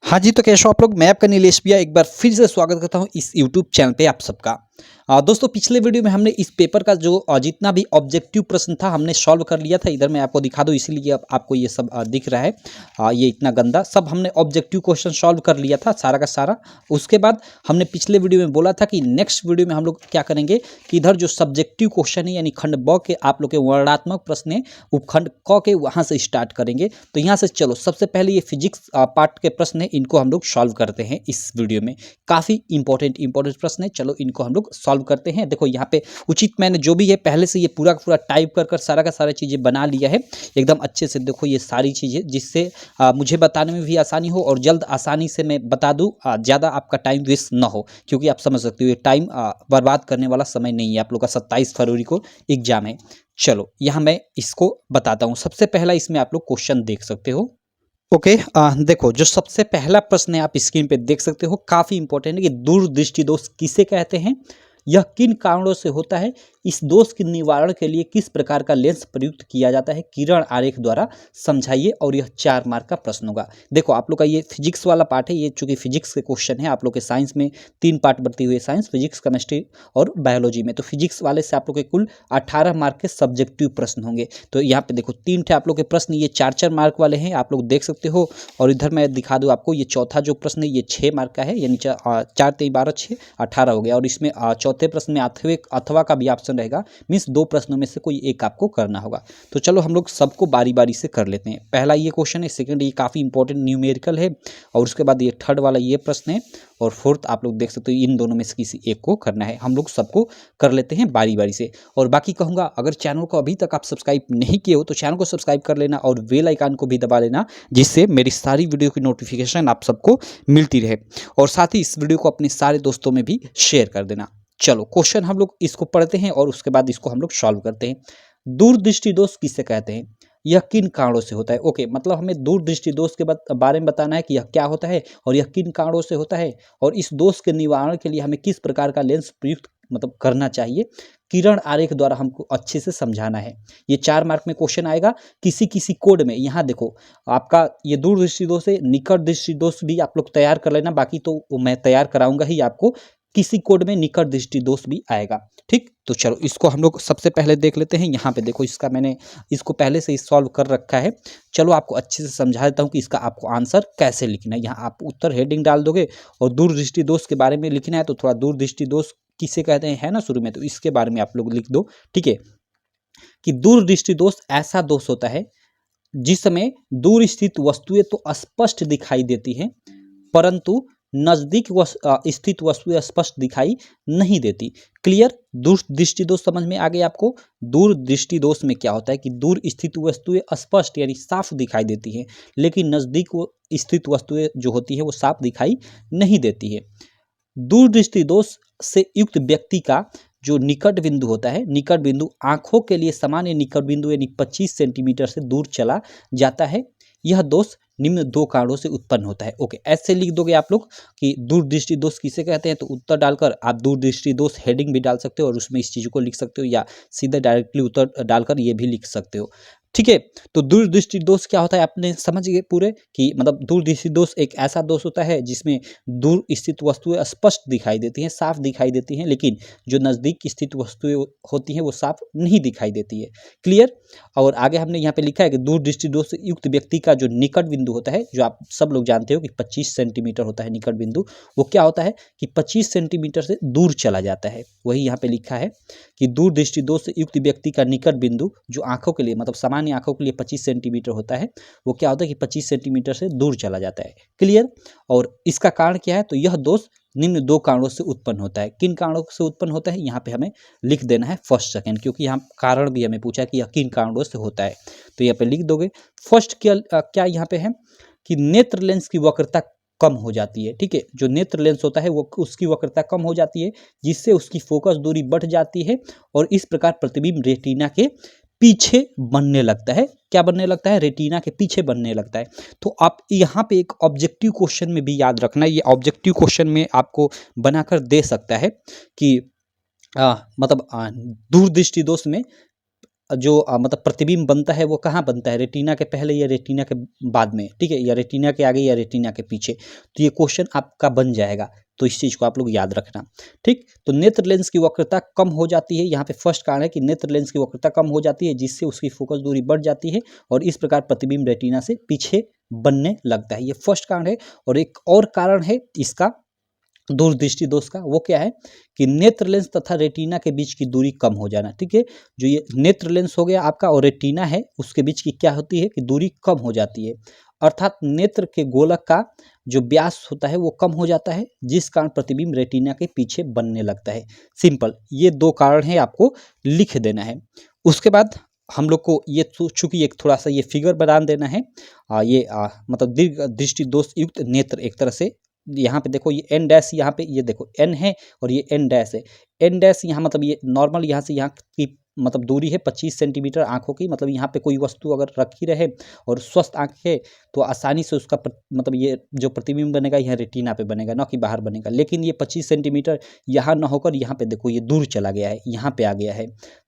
हाँ जी, तो कैसे हो आप लोग? मैं आपका नीलेश भैया एक बार फिर से स्वागत करता हूँ इस यूट्यूब चैनल पे आप सबका। दोस्तों पिछले वीडियो में हमने इस पेपर का जो जितना भी ऑब्जेक्टिव प्रश्न था हमने सॉल्व कर लिया था। इधर मैं आपको दिखा दूँ इसीलिए अब आपको ये सब दिख रहा है। ये इतना गंदा सब हमने ऑब्जेक्टिव क्वेश्चन सॉल्व कर लिया था सारा का सारा। उसके बाद हमने पिछले वीडियो में बोला था कि नेक्स्ट वीडियो में हम लोग क्या करेंगे कि इधर जो सब्जेक्टिव क्वेश्चन है यानी खंड ब के आप लोग के वर्णनात्मक प्रश्न है उपखंड क के वहाँ से स्टार्ट करेंगे। तो यहाँ से चलो सबसे पहले ये फिजिक्स पार्ट के प्रश्न है, इनको हम लोग सॉल्व करते हैं इस वीडियो में। काफ़ी इंपॉर्टेंट प्रश्न है, चलो इनको हम लोग सॉल्व करते हैं। देखो यहाँ पे उचित मैंने जो भी है पहले से ये पूरा का पूरा टाइप कर सारा का सारा चीज़ें बना लिया है एकदम अच्छे से। देखो ये सारी चीज़ें जिससे मुझे बताने में भी आसानी हो और जल्द आसानी से मैं बता दूँ, ज़्यादा आपका टाइम वेस्ट ना हो, क्योंकि आप समझ सकते हो ये टाइम बर्बाद करने वाला समय नहीं है। आप लोग का 27 फरवरी को एग्जाम है। चलो यहाँ मैं इसको बताता हूँ। सबसे पहला इसमें आप लोग क्वेश्चन देख सकते हो। ओके, देखो जो सबसे पहला प्रश्न है आप स्क्रीन पे देख सकते हो, काफी इंपॉर्टेंट है कि दूरदृष्टि दोष किसे कहते हैं, यह किन कारणों से होता है, इस दोष के निवारण के लिए किस प्रकार का लेंस प्रयुक्त किया जाता है, किरण आरेख द्वारा समझाइए। और यह 4 मार्क का प्रश्न होगा। देखो आप लोग का ये फिजिक्स वाला पार्ट है, ये चूंकि फिजिक्स के क्वेश्चन है। आप लोग के साइंस में 3 पार्ट बढ़ती हुई है, साइंस, फिजिक्स, केमिस्ट्री और बायोलॉजी में। तो फिजिक्स वाले से आप लोग के कुल 18 मार्क के सब्जेक्टिव प्रश्न होंगे। तो यहाँ पे देखो 3 थे आप लोग के प्रश्न, ये 4-4 मार्क वाले हैं, आप लोग देख सकते हो। और इधर मैं दिखा दूँ आपको, ये चौथा जो प्रश्न है ये 6 मार्क का है, यानी 4 3 12 6 18 हो गया। और इसमें चौथे प्रश्न में अथवा का भी ऑप्शन रहेगा, मीन्स 2 प्रश्नों में से कोई एक आपको करना होगा। तो चलो हम लोग सबको बारी बारी से कर लेते हैं। पहला ये क्वेश्चन है, सेकंड ये काफ़ी इंपॉर्टेंट न्यूमेरिकल है, और उसके बाद ये थर्ड वाला ये प्रश्न है, और फोर्थ आप लोग देख सकते हो। इन दोनों में से किसी एक को करना है। हम लोग सबको कर लेते हैं बारी बारी से। और बाकी कहूँगा, अगर चैनल को अभी तक आप सब्सक्राइब नहीं किए हो तो चैनल को सब्सक्राइब कर लेना और बेल आइकन को भी दबा लेना, जिससे मेरी सारी वीडियो की नोटिफिकेशन आप सबको मिलती रहे। और साथ ही इस वीडियो को अपने सारे दोस्तों में भी शेयर कर देना। चलो क्वेश्चन हम लोग इसको पढ़ते हैं और उसके बाद इसको हम लोग सॉल्व करते हैं। दूरदृष्टि दोष किसे कहते हैं, यह किन कारणों से होता है। ओके, मतलब हमें दूरदृष्टि दोष के बारे में बताना है कि यह क्या होता है और यह किन कारणों से होता है, और इस दोष के निवारण के लिए हमें किस प्रकार का लेंस प्रयुक्त मतलब करना चाहिए, किरण आरेख द्वारा हमको अच्छे से समझाना है। ये 4 मार्क में क्वेश्चन आएगा किसी किसी कोड में। यहाँ देखो आपका ये दूरदृष्टि दोष है, निकट दृष्टि दोष भी आप लोग तैयार कर लेना, बाकी तो मैं तैयार कराऊंगा ही आपको। किसी कोड में निकट दृष्टि दोष भी आएगा। ठीक, तो चलो इसको हम लोग सबसे पहले देख लेते हैं। यहाँ पे देखो इसका मैंने इसको पहले से ही सॉल्व कर रखा है। चलो आपको अच्छे से समझा देता हूँ कि इसका आपको आंसर कैसे लिखना है। यहाँ आप उत्तर हेडिंग डाल दोगे और दूरदृष्टि दोष के बारे में लिखना है, तो थोड़ा दूरदृष्टि दोष किसे कहते हैं है ना शुरू में, तो इसके बारे में आप लोग लिख दो। ठीक है, कि दूरदृष्टि दोष ऐसा दोष होता है जिसमें दूर स्थित वस्तुएं तो स्पष्ट दिखाई देती हैं, परंतु नजदीक स्थित वस्तुएं स्पष्ट दिखाई नहीं देती। क्लियर, दूर दृष्टि दोष समझ में आ गई आपको। दूर दृष्टि दोष में क्या होता है कि दूर स्थित वस्तुएं स्पष्ट यानी साफ दिखाई देती हैं, लेकिन नजदीक स्थित वस्तुएं जो होती है वो साफ दिखाई नहीं देती है। दूर दृष्टि दोष से युक्त व्यक्ति का जो निकट बिंदु होता है, निकट बिंदु आंखों के लिए सामान्य निकट बिंदु यानी 25 सेंटीमीटर से दूर चला जाता है। यह दोष निम्न 2 कारणों से उत्पन्न होता है। ओके, ऐसे लिख दोगे आप लोग कि दूरदृष्टि दोष किसे कहते हैं, तो उत्तर डालकर आप दूरदृष्टि दोष हेडिंग भी डाल सकते हो और उसमें इस चीज़ को लिख सकते हो, या सीधे डायरेक्टली उत्तर डालकर ये भी लिख सकते हो। ठीक है, तो दूरदृष्टि दोष क्या होता है आपने समझ गए पूरे, कि मतलब दूरदृष्टि दोष एक ऐसा दोष होता है जिसमें दूर स्थित वस्तुएं स्पष्ट दिखाई देती हैं, साफ दिखाई देती हैं, लेकिन जो नज़दीक स्थित वस्तुएं होती हैं वो साफ नहीं दिखाई देती है। क्लियर, और आगे हमने यहाँ पे लिखा है कि दूरदृष्टि दोष से युक्त व्यक्ति का जो निकट बिंदु होता है, जो आप सब लोग जानते हो कि 25 सेंटीमीटर होता है निकट बिंदु, वो क्या होता है कि 25 सेंटीमीटर से दूर चला जाता है। वही यहाँ पे लिखा है कि दूरदृष्टि दोष से युक्त व्यक्ति का निकट बिंदु जो आंखों के लिए मतलब सामान्य आंखों के लिए 25 सेंटीमीटर होता है, वो क्या होता है कि 25 सेंटीमीटर से दूर चला जाता है। क्लियर, और इसका कारण क्या है, तो यह दोष निम्न 2 कारणों से उत्पन्न होता है। किन कारणों से उत्पन्न होता है, यहाँ पे हमें लिख देना है फर्स्ट सेकंड, क्योंकि यहाँ कारण भी हमें पूछा कि यह किन कारणों से होता है, तो यहाँ पे लिख दोगे। फर्स्ट क्या यहाँ पे है कि नेत्र लेंस की वक्रता कम हो जाती है। ठीक है, जो नेत्र लेंस होता है वो उसकी वक्रता कम हो जाती है, जिससे उसकी फोकस दूरी बढ़ जाती है, और इस प्रकार प्रतिबिंब रेटिना के पीछे बनने लगता है। क्या बनने लगता है, रेटिना के पीछे बनने लगता है। तो आप यहाँ पे एक ऑब्जेक्टिव क्वेश्चन में भी याद रखना, ये ऑब्जेक्टिव क्वेश्चन में आपको बनाकर दे सकता है कि मतलब दूरदृष्टि दोष में जो मतलब प्रतिबिंब बनता है वो कहाँ बनता है, रेटिना के पहले या रेटिना के बाद में, ठीक है, या रेटिना के आगे या रेटिना के पीछे। तो ये क्वेश्चन आपका बन जाएगा, तो इस चीज़ को आप लोग याद रखना। ठीक, तो नेत्र लेंस की वक्रता कम हो जाती है, यहाँ पे फर्स्ट कारण है कि नेत्र लेंस की वक्रता कम हो जाती है, जिससे उसकी फोकस दूरी बढ़ जाती है और इस प्रकार प्रतिबिंब रेटिना से पीछे बनने लगता है। ये फर्स्ट कारण है। और एक और कारण है इसका दूरदृष्टि दोष का, वो क्या है कि नेत्र लेंस तथा रेटिना के बीच की दूरी कम हो जाना। ठीक है, जो ये नेत्र लेंस हो गया आपका और रेटिना है, उसके बीच की क्या होती है कि दूरी कम हो जाती है, अर्थात नेत्र के गोलक का जो व्यास होता है वो कम हो जाता है, जिस कारण प्रतिबिंब रेटिना के पीछे बनने लगता है। सिंपल, ये दो कारण है, आपको लिख देना है। उसके बाद हम लोग को ये चूंकि एक थोड़ा सा ये फिगर बना देना है, मतलब दीर्घ दृष्टि दोष युक्त नेत्र, एक तरह से यहाँ पे देखो ये एन डैश, यहाँ पे ये देखो एन है और ये एन डैश है। एन डैश यहाँ मतलब ये नॉर्मल यहाँ से यहाँ की मतलब दूरी है 25 सेंटीमीटर आंखों की, मतलब यहाँ पे कोई वस्तु अगर रखी रहे और स्वस्थ आंख है तो आसानी से उसका मतलब ये जो प्रतिबिंब बनेगा यह रेटिना पे बनेगा, ना कि बाहर बनेगा। लेकिन ये 25 सेंटीमीटर यहाँ ना होकर यहाँ पे देखो ये दूर चला गया है, यहाँ पे आ गया है,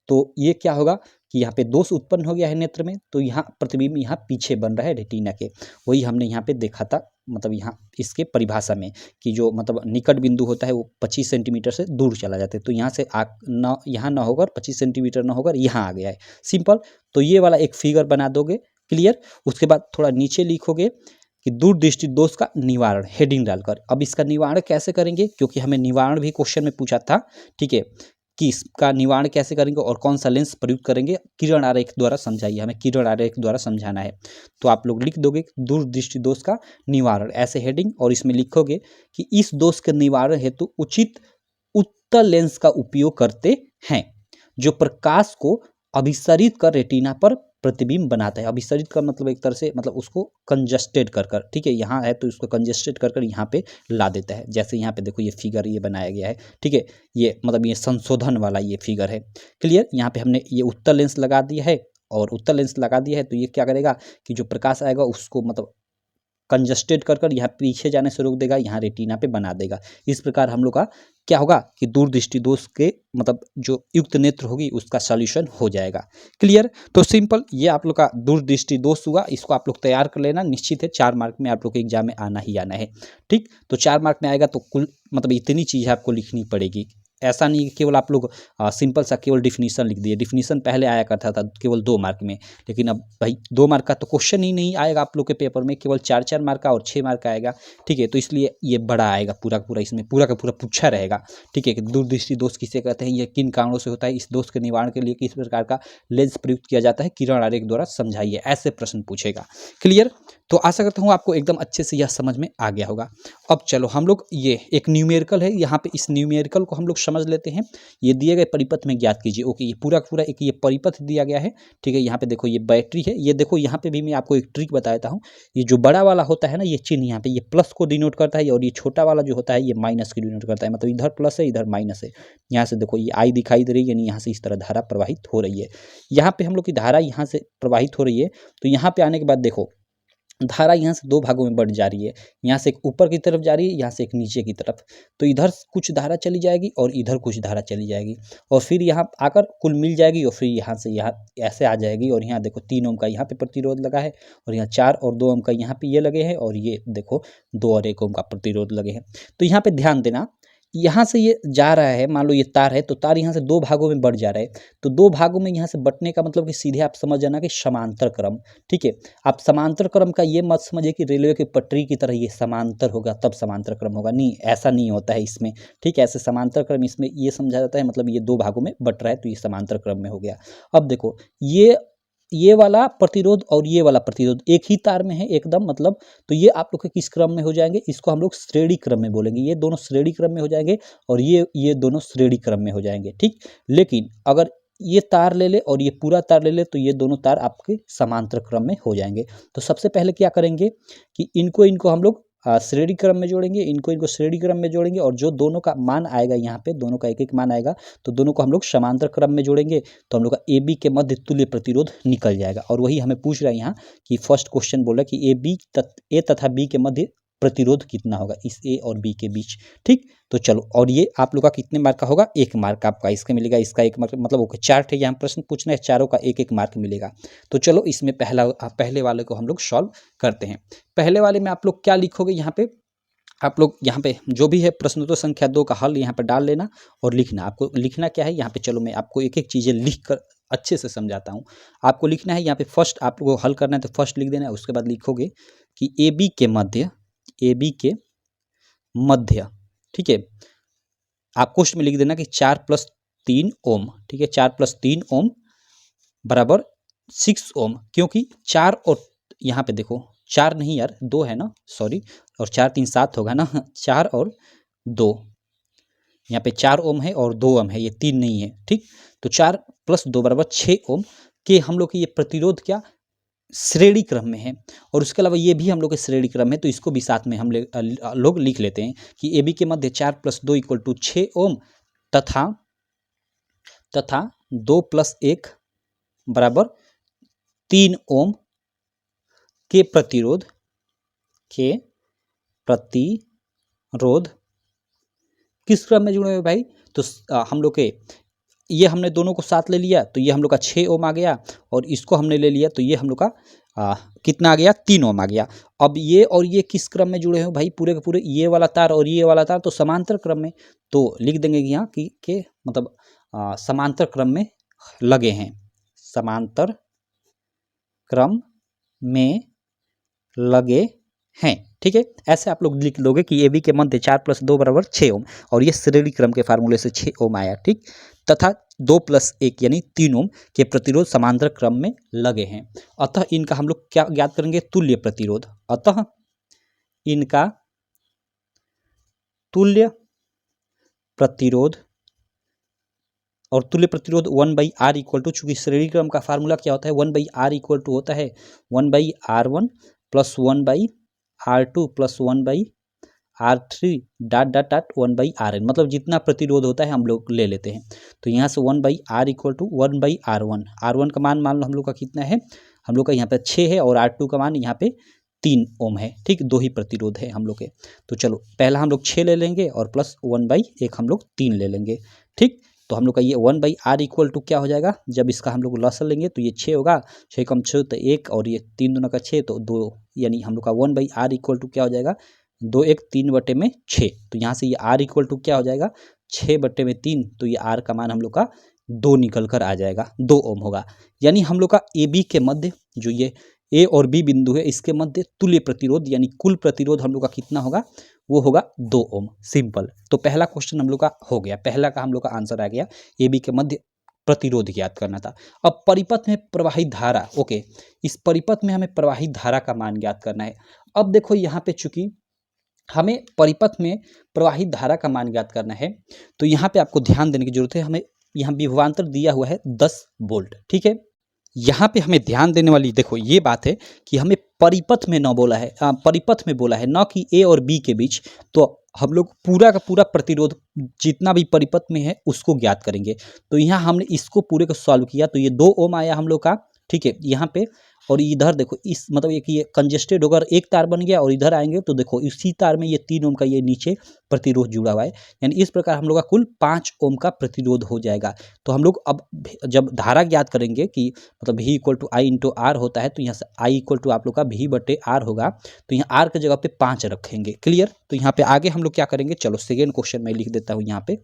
तो ये क्या होगा कि यहाँ पे दोष उत्पन्न हो गया है नेत्र में, तो यहाँ प्रतिबिंब यहाँ पीछे बन रहा है रेटिना के। वही हमने यहाँ पे देखा था, मतलब यहाँ इसके परिभाषा में कि जो मतलब निकट बिंदु होता है वो 25 सेंटीमीटर से दूर चला जाता है, तो यहाँ से यहाँ ना होकर 25 सेंटीमीटर ना होकर यहाँ आ गया है। सिंपल, तो ये वाला एक फिगर बना दोगे, क्लियर। उसके बाद थोड़ा नीचे लिखोगे कि दूरदृष्टि दोष का निवारण, हेडिंग डालकर। अब इसका निवारण कैसे करेंगे, क्योंकि हमें निवारण भी क्वेश्चन में पूछा था, ठीक है, कि इसका निवारण कैसे करेंगे और कौन सा लेंस प्रयुक्त करेंगे, किरण आरेख द्वारा समझाइए, हमें किरण आरेख द्वारा समझाना है। तो आप लोग लिख दोगे दूरदृष्टि दोष का निवारण, ऐसे हेडिंग, और इसमें लिखोगे कि इस दोष के निवारण हेतु उचित उत्तल लेंस का उपयोग करते हैं, जो प्रकाश को अभिसरित कर रेटिना पर प्रतिबिंब बनाता है। अभिसरित का मतलब एक तरह से मतलब उसको कंजस्टेड कर कर, ठीक है, यहाँ है तो उसको कंजस्टेड कर कर यहाँ पे ला देता है। जैसे यहाँ पे देखो ये फिगर ये बनाया गया है, ठीक है, ये मतलब ये संशोधन वाला ये फिगर है, क्लियर। यहाँ पे हमने ये उत्तल लेंस लगा दिया है, और उत्तल लेंस लगा दिया है तो ये क्या करेगा कि जो प्रकाश आएगा उसको मतलब कंजस्टेड कर कर यहाँ पीछे जाने से रोक देगा, यहाँ रेटिना पे बना देगा। इस प्रकार हम लोग का क्या होगा कि दूरदृष्टि दोष के मतलब जो युक्त नेत्र होगी उसका सॉल्यूशन हो जाएगा, क्लियर। तो सिंपल, ये आप लोग का दूरदृष्टि दोष हुआ, इसको आप लोग तैयार कर लेना, निश्चित है 4 मार्क में आप लोग के एग्जाम में आना ही आना है। ठीक, तो 4 मार्क में आएगा तो कुल मतलब इतनी चीज़ आपको लिखनी पड़ेगी। ऐसा नहीं कि केवल आप लोग सिंपल सा केवल डिफिनीशन लिख दिए। डिफिनीशन पहले आया करता था केवल 2 मार्क में, लेकिन अब भाई 2 मार्क का तो क्वेश्चन ही नहीं आएगा आप लोग के पेपर में, केवल 4-4 मार्क का और 6 मार्क का आएगा, ठीक है। तो इसलिए ये बड़ा आएगा पूरा पूरा, इसमें पूरा का पूरा पूछा रहेगा, ठीक है, कि दूरदृष्टि दोष किसे कहते हैं, ये किन कारणों से होता है, इस दोष के निवारण के लिए किस प्रकार का लेंस प्रयुक्त किया जाता है, किरण आरेख द्वारा समझाइए, ऐसे प्रश्न पूछेगा, क्लियर। तो आशा करता हूँ आपको एकदम अच्छे से यह समझ में आ गया होगा। अब चलो हम लोग ये एक न्यूमेरिकल है, यहाँ पे इस न्यूमेरिकल को हम लोग समझ लेते हैं। ये दिए गए परिपथ में ज्ञात कीजिए। ओके, ये पूरा पूरा एक ये परिपथ दिया गया है, ठीक है। यहाँ पे देखो ये बैटरी है, ये देखो यहाँ पे भी मैं आपको एक ट्रिक बता देता हूँ। ये जो बड़ा वाला होता है ना, ये चिन्ह यहाँ पे ये प्लस को डिनोट करता है, और ये छोटा वाला जो होता है ये माइनस को डिनोट करता है, मतलब इधर प्लस है इधर माइनस है। यहाँ से देखो ये आई दिखाई दे रही है, यानी यहाँ से इस तरह धारा प्रवाहित हो रही है। यहाँ पे हम लोग की धारा यहाँ से प्रवाहित हो रही है, तो यहाँ पे आने के बाद देखो धारा यहाँ से 2 भागों में बढ़ जा रही है, यहाँ से एक ऊपर की तरफ जा रही है, यहाँ से एक नीचे की तरफ। तो इधर कुछ धारा चली जाएगी और इधर कुछ धारा चली जाएगी, और फिर यहाँ आकर कुल मिल जाएगी, और फिर यहाँ से यहाँ ऐसे आ जाएगी। और यहाँ देखो 3 ओम का यहाँ पे प्रतिरोध लगा है, और यहाँ 4 और 2 ओम का यहाँ पे ये लगे हैं, और ये देखो 2 और 1 ओम का प्रतिरोध लगे हैं। तो यहाँ पे ध्यान देना, यहाँ से ये जा रहा है, मान लो ये तार है, तो तार यहाँ से 2 भागों में बढ़ जा रहा है। तो 2 भागों में यहाँ से बंटने का मतलब कि सीधे आप समझ जाना कि समांतर क्रम, ठीक है। आप समांतर क्रम का ये मत समझिए कि रेलवे की पटरी की तरह ये समांतर होगा तब समांतर क्रम होगा, नहीं, ऐसा नहीं होता है इसमें, ठीक है। ऐसे समांतर क्रम इसमें ये समझा जाता है, मतलब ये 2 भागों में बट रहा है तो ये समांतर क्रम में हो गया। अब देखो ये वाला प्रतिरोध और ये वाला प्रतिरोध एक ही तार में है एकदम, मतलब तो ये आप लोग के किस क्रम में हो जाएंगे, इसको हम लोग श्रेणी क्रम में बोलेंगे। ये दोनों श्रेणी क्रम में हो जाएंगे और ये दोनों श्रेणी क्रम में हो जाएंगे, ठीक। लेकिन अगर ये तार ले ले और ये पूरा तार ले ले तो ये दोनों तार आपके समांतर क्रम में हो जाएंगे। तो सबसे पहले क्या करेंगे कि इनको हम लोग श्रेणी क्रम में जोड़ेंगे, इनको श्रेणी क्रम में जोड़ेंगे, और जो दोनों का मान आएगा यहाँ पे दोनों का एक मान आएगा, तो दोनों को हम लोग समांतर क्रम में जोड़ेंगे, तो हम लोग का ए बी के मध्य तुल्य प्रतिरोध निकल जाएगा। और वही हमें पूछ रहा है यहाँ कि फर्स्ट क्वेश्चन बोल रहा है कि ए तथा बी के मध्य प्रतिरोध कितना होगा इस ए और बी के बीच। ठीक, तो चलो, और ये आप लोग का कितने मार्क का होगा, 1 मार्क आपका इसका मिलेगा, इसका 1 मार्क, मतलब ओके चार्ट है यहाँ प्रश्न पूछना है, चारों का 1-1 मार्क मिलेगा। तो चलो इसमें पहले वाले को हम लोग सॉल्व करते हैं। पहले वाले में आप लोग क्या लिखोगे, यहाँ पे आप लोग यहाँ पे जो भी है प्रश्नोत्तर संख्या 2 का हल यहाँ पे डाल लेना और लिखना। आपको लिखना क्या है यहाँ पे, चलो मैं आपको एक एक चीज़ें लिख कर अच्छे से समझाता हूँ। आपको लिखना है यहाँ पे फर्स्ट, आपको हल करना है तो फर्स्ट लिख देना है, उसके बाद लिखोगे कि ए बी के मध्य, ठीक है, आप क्वेश्चन में लिख देना कि 4 + 3 ओम, ठीक है, 4 + 3 ओम बराबर 6 ओम, क्योंकि 4 और यहाँ पे देखो 4 नहीं यार 2 है ना, सॉरी, और 4 3 7 होगा ना, 4 और 2, यहाँ पे 4 ओम है और 2 ओम है, ये 3 नहीं है। ठीक, तो 4 + 2 बराबर 6 ओम के हम लोग के ये प्रतिरोध क्या श्रेणी क्रम में है, और उसके अलावा ये भी हम लोग के श्रेणी क्रम है, तो इसको भी साथ में हम लोग लिख लेते हैं कि ए बी के मध्य 4 + 2 = 6 ओम तथा 2 + 1 बराबर 3 ओम के प्रतिरोध किस क्रम में जुड़े हुए भाई, तो हम लोग के ये हमने दोनों को साथ ले लिया तो ये हम लोग का 6 ओम आ गया, और इसको हमने ले लिया तो ये हम लोग का कितना आ गया, 3 ओम आ गया। अब ये और ये किस क्रम में जुड़े हैं भाई, पूरे के पूरे ये वाला तार और ये वाला तार तो समांतर क्रम में, तो लिख देंगे कि यहाँ कि मतलब समांतर क्रम में लगे हैं, समांतर क्रम में लगे हैं। ठीक है, ऐसे आप लोग लिख लोगे कि ए बी के मध्य 4 + 2 बराबर 6 ओम, और ये श्रेणी क्रम के फार्मूले से 6 ओम आया। ठीक, तथा 2 + 1 यानी 3 ओम के प्रतिरोध समांतर क्रम में लगे हैं। अतः इनका हम लोग क्या ज्ञात करेंगे, तुल्य प्रतिरोध। अतः इनका तुल्य प्रतिरोध, और तुल्य प्रतिरोध 1/R = चूंकि श्रेणी क्रम का फार्मूला क्या होता है, 1/R = होता है 1/R1 + 1/R2 + 1/R3 ... 1/Rn, मतलब जितना प्रतिरोध होता है हम लोग ले लेते हैं। तो यहाँ से 1/R = 1/R1, R1 का मान लो हम लोग का कितना है, हम लोग का यहाँ पे 6 है, और R2 का मान यहाँ पे 3 ओम है। ठीक, 2 ही प्रतिरोध है हम लोग के। तो चलो पहला हम लोग 6 ले लेंगे और प्लस 1/1 हम लोग 3 ले लेंगे। ठीक, तो हम लोग का ये 1/R = क्या हो जाएगा, जब इसका हम लोग लसन लेंगे तो ये 6 होगा, 6 कम 6 तो 1, और ये 3 दूना का 6 तो 2, यानी हम लोग का 1/R = क्या हो जाएगा, 2 1 3/6। तो यहाँ से ये R = क्या हो जाएगा, 6/3, तो ये R का मान हम लोग का 2 निकल कर आ जाएगा, 2 ओम होगा। यानी हम लोग का ए बी के मध्य, जो ये ए और बी बिंदु है, इसके मध्य तुल्य प्रतिरोध यानी कुल प्रतिरोध हम लोग का कितना होगा, वो होगा 2 ओम। सिंपल। तो पहला क्वेश्चन हम लोग का हो गया, पहला का हम लोग का आंसर आ गया, ए बी के मध्य प्रतिरोध ज्ञात करना था। अब परिपथ में प्रवाहित धारा, ओके, इस परिपथ में हमें प्रवाहित धारा का मान ज्ञात करना है। अब देखो यहाँ पे चूंकि हमें परिपथ में प्रवाहित धारा का मान ज्ञात करना है, तो यहाँ पे आपको ध्यान देने की जरूरत है। हमें यहाँ विभवांतर दिया हुआ है 10 वोल्ट। ठीक है, यहाँ पे हमें ध्यान देने वाली देखो ये बात है कि हमें परिपथ में न बोला है, परिपथ में बोला है, न कि ए और बी के बीच। तो हम लोग पूरा का पूरा प्रतिरोध जितना भी परिपथ में है उसको ज्ञात करेंगे। तो यहाँ हमने इसको पूरे को सॉल्व किया तो ये 2 ओम आया हम लोग का। ठीक है, यहाँ पे, और इधर देखो इस मतलब ये कंजेस्टेड होकर एक तार बन गया, और इधर आएंगे तो देखो इसी तार में ये 3 ओम का ये नीचे प्रतिरोध जुड़ा हुआ है। यानी इस प्रकार हम लोग का कुल 5 ओम का प्रतिरोध हो जाएगा। तो हम लोग अब जब धारा ज्ञात करेंगे कि मतलब V = I × R होता है, तो यहाँ से I = आप लोग का V/R होगा, तो यहाँ R की जगह पे 5 रखेंगे। क्लियर। तो यहाँ पे आगे हम लोग क्या करेंगे, चलो सेकेंड क्वेश्चन में लिख देता हूँ। यहाँ पे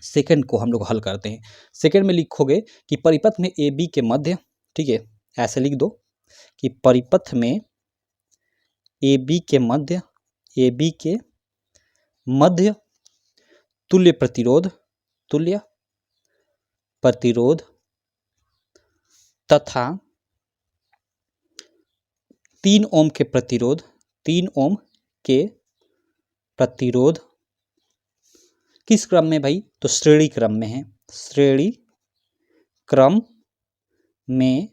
सेकेंड को हम लोग हल करते हैं। सेकेंड में लिखोगे कि परिपथ में ए बी के मध्य, ठीक है, ऐसे लिख दो कि परिपथ में ए बी के मध्य तुल्य प्रतिरोध तथा 3 ओम के प्रतिरोध किस क्रम में भाई, तो श्रेणी क्रम में है, श्रेणी क्रम में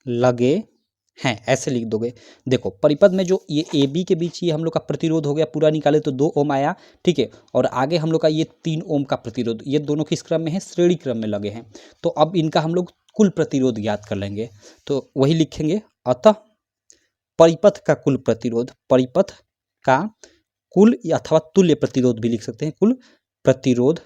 लगे हैं, ऐसे लिख दोगे। देखो परिपथ में जो ये ए बी के बीच ये हम लोग का प्रतिरोध हो गया, पूरा निकाले तो 2 ओम आया। ठीक है, और आगे हम लोग का ये 3 ओम का प्रतिरोध, ये दोनों किस क्रम में है, श्रेणी क्रम में लगे हैं। तो अब इनका हम लोग कुल प्रतिरोध ज्ञात कर लेंगे, तो वही लिखेंगे। अतः परिपथ का कुल प्रतिरोध, परिपथ का कुल या अथवा तुल्य प्रतिरोध भी लिख सकते हैं, कुल प्रतिरोध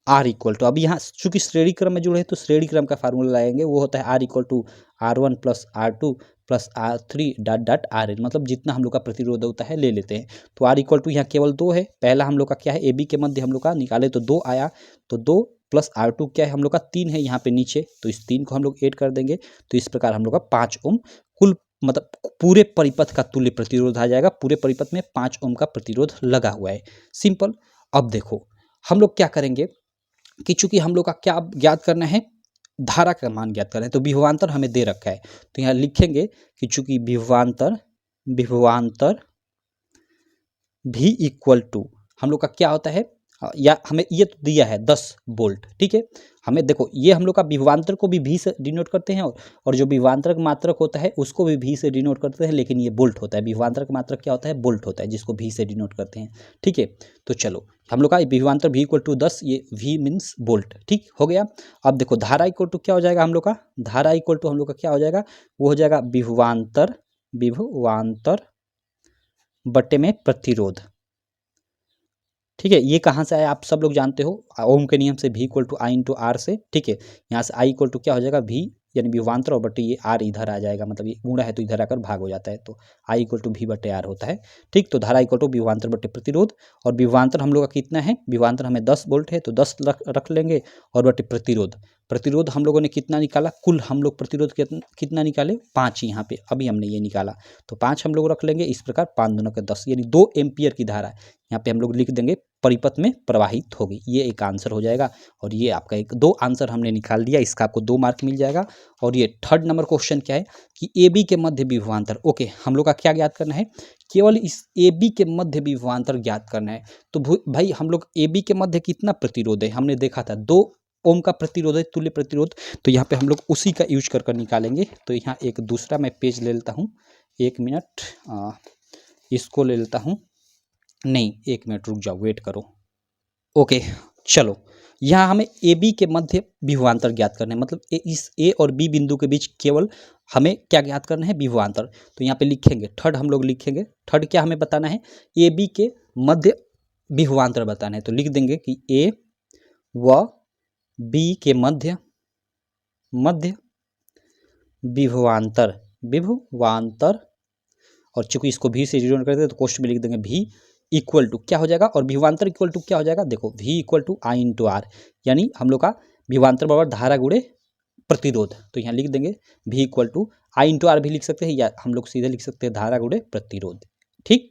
आर इक्वल टू, अब यहाँ चूंकि श्रेणी क्रम में जुड़े हैं तो श्रेणी क्रम का फार्मूला लगाएंगे, वो होता है R equal to R1 plus R2 plus R3 dot dot RN, मतलब जितना हम लोग का प्रतिरोध होता है ले लेते हैं। तो आर इक्वल टू यहाँ केवल 2 है, पहला हम लोग का क्या है, ए बी के मध्य हम लोग का निकाले तो 2 आया, तो 2 प्लस R2 क्या है हम लोग का 3 है यहाँ पे नीचे, तो इस 3 को हम लोग ऐड कर देंगे, तो इस प्रकार हम लोग का 5 ओम कुल मतलब पूरे परिपथ का तुल्य प्रतिरोध आ जाएगा। पूरे परिपथ में 5 ओम का प्रतिरोध लगा हुआ है, सिंपल। अब देखो हम लोग क्या करेंगे कि चूंकि हम लोग का क्या ज्ञात करना है, धारा का मान ज्ञात करना है, तो विभवांतर हमें दे रखा है, तो यहाँ लिखेंगे कि चूंकि विभवांतर भी इक्वल टू हम लोग का क्या होता है, या हमें ये तो दिया है 10 वोल्ट, ठीक है। हमें देखो ये हम लोग का विभवांतर को भी V से डिनोट करते हैं, और जो विभवांतरक मात्रक होता है उसको भी V से डिनोट करते हैं, लेकिन ये वोल्ट होता है। विभवांतरक मात्रक क्या होता है, वोल्ट होता है, जिसको V से डिनोट करते हैं, ठीक है। तो चलो हम लोग का विभवांतर V इक्वल टू 10, ये V मीन्स वोल्ट, ठीक हो गया। अब देखो धारा इक्वल टू क्या हो जाएगा हम लोग का, धारा इक्वल टू हम लोग का क्या हो जाएगा, वो हो जाएगा विभवांतर बटे में प्रतिरोध, ठीक है। ये कहाँ से आया आप सब लोग जानते हो, ओम के नियम से V equal to I into R से, ठीक है। यहाँ से I इक्वल टू क्या हो जाएगा, V यानी विभवांतर और बटे ये R इधर आ जाएगा, मतलब ये गुणा है तो इधर आकर भाग हो जाता है, तो I इक्वल टू V बटे R होता है, ठीक। तो धारा इक्वल टू विभवांतर बटे प्रतिरोध, और विभवांतर हम लोग का कितना है, विभवांतर हमें 10 वोल्ट है तो 10 रख लेंगे, और बटे प्रतिरोध हम लोगों ने कितना निकाला, कुल हम लोग प्रतिरोध कितना निकाले, 5 यहाँ पे अभी हमने ये निकाला, तो 5 हम लोग रख लेंगे। इस प्रकार 5 दूना के 10 यानी 2 एम्पियर की धारा यहाँ पे हम लोग लिख देंगे परिपथ में प्रवाहित होगी, ये एक आंसर हो जाएगा। और ये आपका एक 2 आंसर हमने निकाल दिया, इसका आपको 2 मार्क मिल जाएगा। और ये थर्ड नंबर क्वेश्चन क्या है कि ए बी के मध्य विभवांतर, ओके हम लोग का क्या ज्ञात करना है, केवल इस ए बी के मध्य विभवांतर ज्ञात करना है। तो भाई हम लोग ए बी के मध्य कितना प्रतिरोध है, हमने देखा था 2 ओम का प्रतिरोध है, तुल्य प्रतिरोध, तो यहाँ पे हम लोग उसी का यूज कर निकालेंगे। तो यहाँ एक दूसरा मैं पेज ले लेता हूँ, 1 मिनट इसको ले लेता हूँ, नहीं 1 मिनट रुक जाओ, वेट करो। ओके चलो, यहाँ हमें ए बी के मध्य विभवांतर ज्ञात करना है, मतलब इस ए और बी बिंदु के बीच केवल हमें क्या ज्ञात करना है, विभवांतर। तो यहाँ पे लिखेंगे थर्ड, हम लोग लिखेंगे थर्ड, क्या हमें बताना है, ए बी के मध्य विभवांतर बताना है। तो लिख देंगे कि ए व बी के मध्य विभवांतर, और चूंकि इसको भी से डिनोट करते हैं तो क्वेश्चन में लिख देंगे भी इक्वल टू क्या हो जाएगा, और विभवांतर इक्वल टू क्या हो जाएगा, देखो V equal to I into R, यानी हम लोग का विभवांतर बराबर धारा गुणे प्रतिरोध। तो यहाँ लिख देंगे V equal to I into R भी लिख सकते हैं, या हम लोग सीधे लिख सकते हैं धारा गुणे प्रतिरोध, ठीक।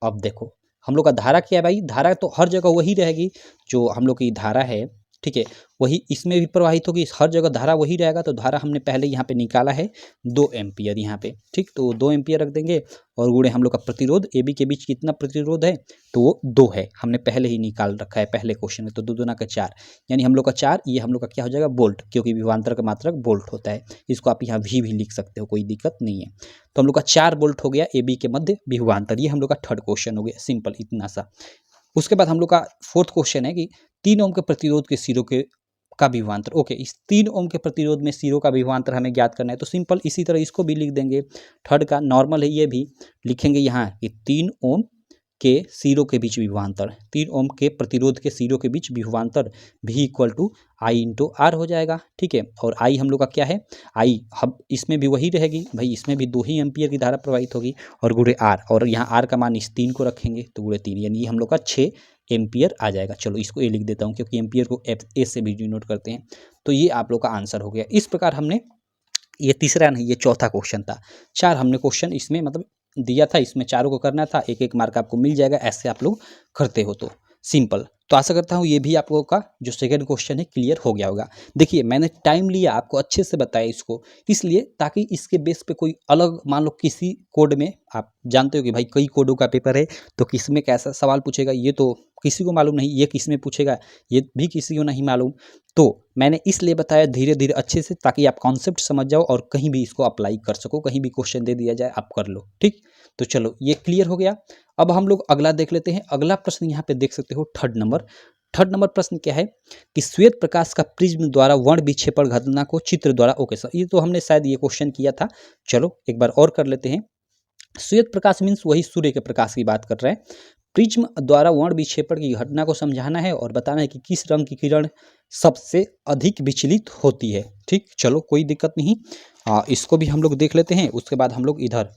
अब देखो हम लोग का धारा क्या है भाई, धारा तो हर जगह वही रहेगी, जो हम लोग की धारा है, ठीक है, वही इसमें भी प्रवाहित होगी, हर जगह धारा वही रहेगा। तो धारा हमने पहले यहाँ पे निकाला है 2 एम्पियर यहाँ पे, ठीक, तो 2 एम्पियर रख देंगे, और गुणे हम लोग का प्रतिरोध ए बी के बीच कितना प्रतिरोध है, तो वो 2 है, हमने पहले ही निकाल रखा है पहले क्वेश्चन में, तो 2 दूना का 4, यानी हम लोग का 4, ये हम लोग का क्या हो जाएगा, वोल्ट, क्योंकि विभवांतर का मात्रक वोल्ट होता है। इसको आप यहाँ भी लिख सकते हो, कोई दिक्कत नहीं है। तो हम लोग का 4 वोल्ट हो गया ए बी के मध्य विभवांतर, ये हम लोग का थर्ड क्वेश्चन हो गया, सिंपल इतना सा। उसके बाद हम लोग का फोर्थ क्वेश्चन है कि 3 ओम के प्रतिरोध के सिरों के का विभवांतर, ओके इस 3 ओम के प्रतिरोध में सिरों का विभवांतर हमें ज्ञात करना है। तो सिंपल इसी तरह इसको भी लिख देंगे, थर्ड का नॉर्मल है, ये भी लिखेंगे यहाँ कि 3 ओम के सिरों के बीच विभवांतर, 3 ओम के प्रतिरोध के सिरों के बीच विभवांतर V equal to I into R हो जाएगा, ठीक है। और आई हम लोग का क्या है, आई हम इसमें भी वही रहेगी भाई, इसमें भी 2 ही एम्पियर की धारा प्रवाहित होगी, और गुणे आर, और यहाँ आर का मान इस 3 को रखेंगे, तो गुणे 3, यानी ये हम लोग का 6 एम्पियर आ जाएगा। चलो इसको ए लिख देता हूँ, क्योंकि एम्पियर को ए से भी डिनोट करते हैं। तो ये आप लोग का आंसर हो गया। इस प्रकार हमने, ये तीसरा नहीं, ये चौथा क्वेश्चन था, 4 हमने क्वेश्चन इसमें मतलब दिया था, इसमें चारों को करना था, 1-1 मार्क आपको मिल जाएगा, ऐसे आप लोग करते हो तो सिंपल। तो आशा करता हूँ ये भी आप लोगों का जो सेकंड क्वेश्चन है क्लियर हो गया होगा। देखिए मैंने टाइम लिया आपको अच्छे से बताया इसको, इसलिए ताकि इसके बेस पे कोई अलग, मान लो किसी कोड में, आप जानते हो कि भाई कई कोडों का पेपर है, तो किस में कैसा सवाल पूछेगा ये तो किसी को मालूम नहीं, ये किस में पूछेगा ये भी किसी को नहीं मालूम। तो मैंने इसलिए बताया धीरे धीरे अच्छे से, ताकि आप कॉन्सेप्ट समझ जाओ और कहीं भी इसको अप्लाई कर सको, कहीं भी क्वेश्चन दे दिया जाए आप कर लो, ठीक। तो चलो ये क्लियर हो गया। अब हम लोग अगला देख लेते हैं। अगला प्रश्न यहाँ पे देख सकते हो थर्ड नंबर प्रश्न क्या है कि श्वेत प्रकाश का प्रिज्म द्वारा वर्ण विक्षेपण घटना को चित्र द्वारा, ओके सर ये तो हमने शायद ये क्वेश्चन किया था, चलो एक बार और कर लेते हैं। श्वेत प्रकाश मीन्स वही सूर्य के प्रकाश की बात कर रहे हैं। प्रिज्म द्वारा वर्ण विक्षेपण की घटना को समझाना है और बताना है कि किस रंग की किरण सबसे अधिक विचलित होती है। ठीक, चलो कोई दिक्कत नहीं। इसको भी हम लोग देख लेते हैं। उसके बाद हम लोग इधर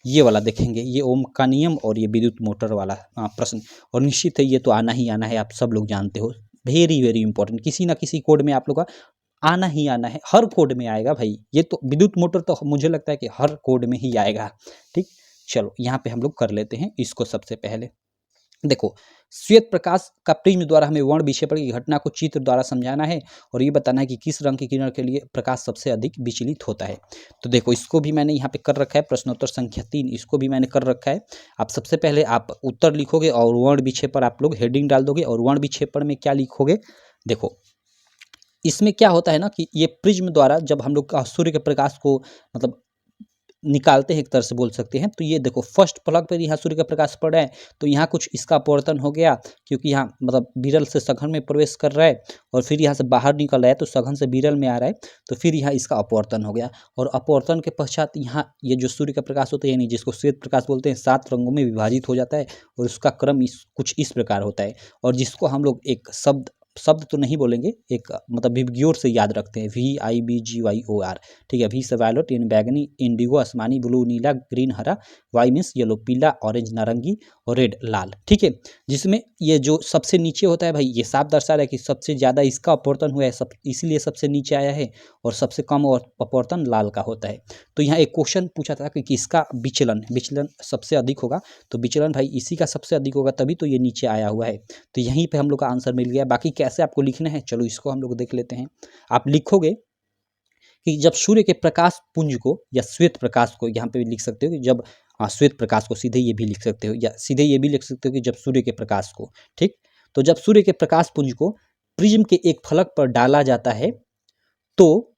ये वाला देखेंगे, ये ओम का नियम और ये विद्युत मोटर वाला प्रश्न। और निश्चित है ये तो आना ही आना है, आप सब लोग जानते हो। वेरी वेरी इंपॉर्टेंट, किसी ना किसी कोड में आप लोग का आना ही आना है, हर कोड में आएगा भाई। ये तो विद्युत मोटर तो मुझे लगता है कि हर कोड में ही आएगा। ठीक, चलो यहाँ पे हम लोग कर लेते हैं इसको। सबसे पहले देखो, श्वेत प्रकाश का प्रिज्म द्वारा हमें वर्ण विक्षेपण की घटना को चित्र द्वारा समझाना है और ये बताना है कि किस रंग की किरण के लिए प्रकाश सबसे अधिक विचलित होता है। तो देखो, इसको भी मैंने यहाँ पे कर रखा है, प्रश्नोत्तर संख्या 3 इसको भी मैंने कर रखा है। आप सबसे पहले आप उत्तर लिखोगे और वर्ण विक्षेपण आप लोग हेडिंग डाल दोगे। और वर्ण विक्षेपण में क्या लिखोगे, देखो इसमें क्या होता है ना कि ये प्रिज्म द्वारा जब हम लोग सूर्य के प्रकाश को मतलब निकालते हैं, एक तरह से बोल सकते हैं, तो ये देखो फर्स्ट पलक पर यहाँ सूर्य का प्रकाश पड़ रहा है, तो यहाँ कुछ इसका अपवर्तन हो गया, क्योंकि यहाँ मतलब विरल से सघन में प्रवेश कर रहा है और फिर यहाँ से बाहर निकल रहा है, तो सघन से विरल में आ रहा है, तो फिर यहाँ इसका अपवर्तन हो गया। और अपवर्तन के पश्चात यहाँ ये जो सूर्य का प्रकाश होता है, यानी जिसको श्वेत प्रकाश बोलते हैं, 7 रंगों में विभाजित हो जाता है और उसका क्रम कुछ इस प्रकार होता है। और जिसको हम लोग एक शब्द तो नहीं बोलेंगे, एक मतलब विबग्योर से याद रखते हैं, VIBGYOR। ठीक है, वी से वायलेट, इन बैगनी, इंडिगो आसमानी, ब्लू नीला, ग्रीन हरा, वाई मीन्स येलो पीला, ऑरेंज नारंगी और रेड लाल। ठीक है, जिसमें ये जो सबसे नीचे होता है भाई, ये साफ दर्शा रहा है कि सबसे ज़्यादा इसका अपवर्तन हुआ है, इसीलिए सबसे नीचे आया है, और सबसे कम अपवर्तन लाल का होता है। तो यहाँ एक क्वेश्चन पूछा था कि किसका विचलन सबसे अधिक होगा, तो विचलन भाई इसी का सबसे अधिक होगा, तभी तो ये नीचे आया हुआ है। तो यहीं पे हम लोग का आंसर मिल गया। बाकी कैसे आपको लिखना है, चलो इसको हम लोग देख लेते हैं। आप लिखोगे कि जब सूर्य के प्रकाश पुंज को या श्वेत प्रकाश को, यहाँ पे भी लिख सकते हो कि जब श्वेत प्रकाश को, सीधे ये भी लिख सकते हो, या सीधे ये भी लिख सकते हो कि जब सूर्य के प्रकाश को, ठीक, तो जब सूर्य के प्रकाश पुंज को प्रिज्म के एक फलक पर डाला जाता है, तो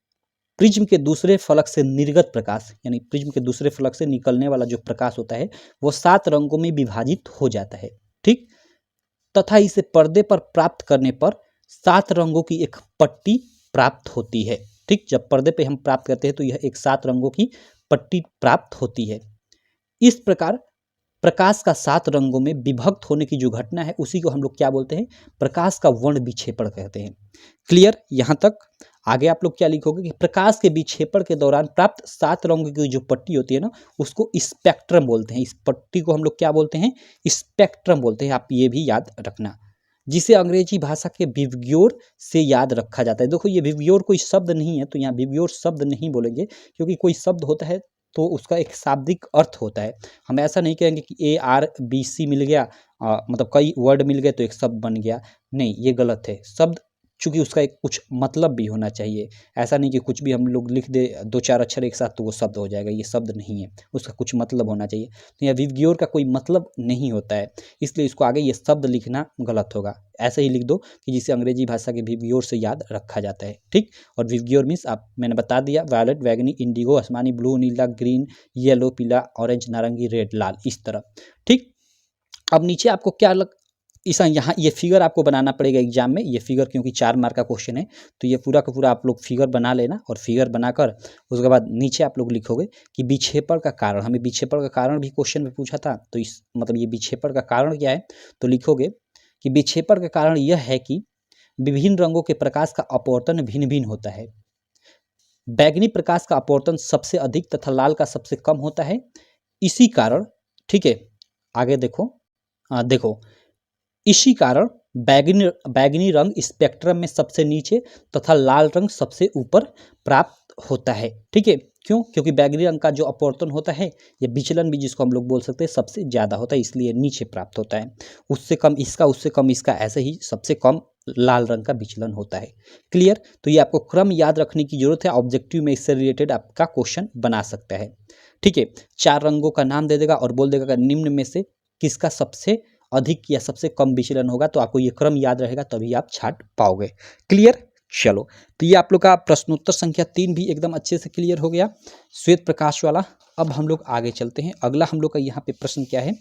प्रिज्म के दूसरे फलक से निर्गत प्रकाश, यानी प्रिज्म के दूसरे फलक से निकलने वाला जो प्रकाश होता है, वो 7 रंगों में विभाजित हो जाता है। ठीक, तथा इसे पर्दे पर प्राप्त करने पर 7 रंगों की एक पट्टी प्राप्त होती है। ठीक, जब पर्दे पे हम प्राप्त करते हैं तो यह एक 7 रंगों की पट्टी प्राप्त होती है। इस प्रकार प्रकाश का 7 रंगों में विभक्त होने की जो घटना है, उसी को हम लोग क्या बोलते हैं, प्रकाश का वर्ण विक्षेपण कहते हैं। क्लियर यहाँ तक? आगे आप लोग क्या लिखोगे कि प्रकाश के विक्षेपण के दौरान प्राप्त 7 रंगों की जो पट्टी होती है ना, उसको स्पेक्ट्रम बोलते हैं। इस पट्टी को हम लोग क्या बोलते हैं, स्पेक्ट्रम बोलते हैं। आप ये भी याद रखना, जिसे अंग्रेजी भाषा के विबग्योर से याद रखा जाता है। देखो, ये विबग्योर कोई शब्द नहीं है, तो यहाँ विबग्योर शब्द नहीं बोलेंगे, क्योंकि कोई शब्द होता है तो उसका एक शाब्दिक अर्थ होता है। हम ऐसा नहीं कहेंगे कि ARBC मिल गया, मतलब कई वर्ड मिल गए तो एक शब्द बन गया, नहीं, ये गलत है। शब्द चूंकि उसका एक कुछ मतलब भी होना चाहिए, ऐसा नहीं कि कुछ भी हम लोग लिख दे 2-4 अक्षर एक साथ तो वो शब्द हो जाएगा, ये शब्द नहीं है, उसका कुछ मतलब होना चाहिए। तो यहाँ विबग्योर का कोई मतलब नहीं होता है, इसलिए इसको आगे ये शब्द लिखना गलत होगा। ऐसे ही लिख दो कि जिसे अंग्रेजी भाषा के विबग्योर से याद रखा जाता है। ठीक, और विबग्योर मीन्स आप मैंने बता दिया, वायलेट, बैगनी, इंडिगो, आसमानी, ब्लू, नीला, ग्रीन, येलो, पीला, ऑरेंज, नारंगी, रेड, लाल, इस तरह। ठीक, अब नीचे आपको क्या यहाँ ये फिगर आपको बनाना पड़ेगा एग्जाम में। ये फिगर क्योंकि 4 मार्क का क्वेश्चन है, तो ये पूरा का पूरा आप लोग फिगर बना लेना, और फिगर बनाकर उसके बाद नीचे आप लोग लिखोगे कि विक्षेपण का कारण, हमें विक्षेपण का कारण भी क्वेश्चन में पूछा था, तो इस मतलब ये विक्षेपण का कारण क्या है, तो लिखोगे कि विक्षेपण का कारण यह है कि विभिन्न रंगों के प्रकाश का अपवर्तन भिन्न भिन्न होता है। बैगनी प्रकाश का अपवर्तन सबसे अधिक तथा लाल का सबसे कम होता है। इसी कारण, ठीक है, आगे देखो, देखो इसी कारण बैगनी रंग स्पेक्ट्रम में सबसे नीचे तथा लाल रंग सबसे ऊपर प्राप्त होता है। ठीक है, क्यों? क्योंकि बैगनी रंग का जो अपवर्तन होता है, या विचलन भी जिसको हम लोग बोल सकते हैं, सबसे ज़्यादा होता है, इसलिए नीचे प्राप्त होता है। उससे कम इसका, ऐसे ही सबसे कम लाल रंग का विचलन होता है। क्लियर? तो ये आपको क्रम याद रखने की जरूरत है, ऑब्जेक्टिव में इससे रिलेटेड आपका क्वेश्चन बना सकता है। ठीक है, 4 रंगों का नाम दे देगा और बोल देगा निम्न में से किसका सबसे अधिक या सबसे कम विचलन होगा, तो आपको ये क्रम याद रहेगा, तभी आप छाट पाओगे। क्लियर? चलो, तो ये आप लोग का प्रश्नोत्तर संख्या 3 भी एकदम अच्छे से क्लियर हो गया, श्वेत प्रकाश वाला। अब हम लोग आगे चलते हैं। अगला हम लोग का यहाँ पे प्रश्न क्या है,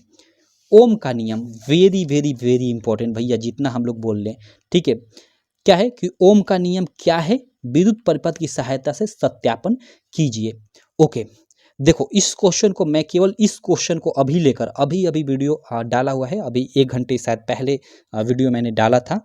ओम का नियम। वेरी वेरी वेरी इंपॉर्टेंट भैया, जितना हम लोग बोल लें। ठीक है, क्या है कि ओम का नियम क्या है, विद्युत परिपथ की सहायता से सत्यापन कीजिए। ओके, देखो इस क्वेश्चन को मैं केवल इस क्वेश्चन को अभी लेकर अभी अभी वीडियो डाला हुआ है, अभी 1 घंटे शायद पहले वीडियो मैंने डाला था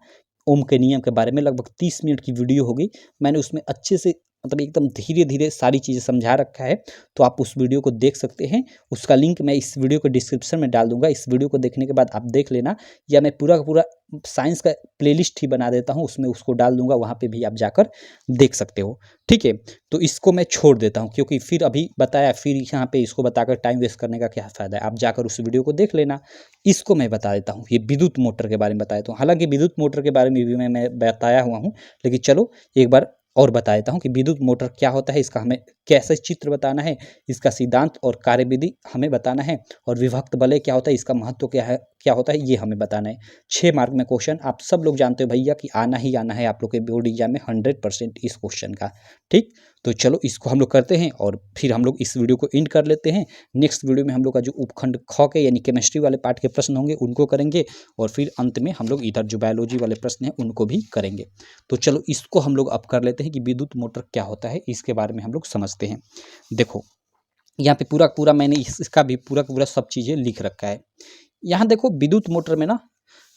ओम के नियम के बारे में, लगभग 30 मिनट की वीडियो हो गई। मैंने उसमें अच्छे से मतलब एकदम धीरे धीरे सारी चीज़ें समझा रखा है, तो आप उस वीडियो को देख सकते हैं। उसका लिंक मैं इस वीडियो के डिस्क्रिप्शन में डाल दूंगा। इस वीडियो को देखने के बाद आप देख लेना, या मैं पूरा का पूरा साइंस का प्लेलिस्ट ही बना देता हूँ, उसमें उसको डाल दूंगा, वहाँ पे भी आप जाकर देख सकते हो। ठीक है, तो इसको मैं छोड़ देता हूँ, क्योंकि फिर अभी बताया फिर यहाँ पे इसको बताकर टाइम वेस्ट करने का क्या फ़ायदा है। आप जाकर उस वीडियो को देख लेना। इसको मैं बता देता हूँ, ये विद्युत मोटर के बारे में बता देता हूँ। हालांकि विद्युत मोटर के बारे में भी मैं बताया हुआ हूँ, लेकिन चलो एक बार और बता देता हूँ कि विद्युत मोटर क्या होता है, इसका हमें कैसे चित्र बताना है, इसका सिद्धांत और कार्यविधि हमें बताना है, और विभक्त वलय क्या होता है, इसका महत्व क्या है, क्या होता है, ये हमें बताना है। 6 मार्क में क्वेश्चन आप सब लोग जानते हो भैया कि आना ही आना है आप लोग के बोर्ड एग्जाम में 100% इस क्वेश्चन का। ठीक, तो चलो इसको हम लोग करते हैं और फिर हम लोग इस वीडियो को एंड कर लेते हैं। नेक्स्ट वीडियो में हम लोग का जो उपखंड ख के यानी केमिस्ट्री वाले पार्ट के प्रश्न होंगे उनको करेंगे, और फिर अंत में हम लोग इधर जो बायोलॉजी वाले प्रश्न हैं उनको भी करेंगे। तो चलो इसको हम लोग अब कर लेते हैं कि विद्युत मोटर क्या होता है, इसके बारे में हम लोग समझते हैं। देखो यहाँ पे पूरा पूरा मैंने इसका भी पूरा पूरा सब चीज़ें लिख रखा है। यहाँ देखो विद्युत मोटर में ना,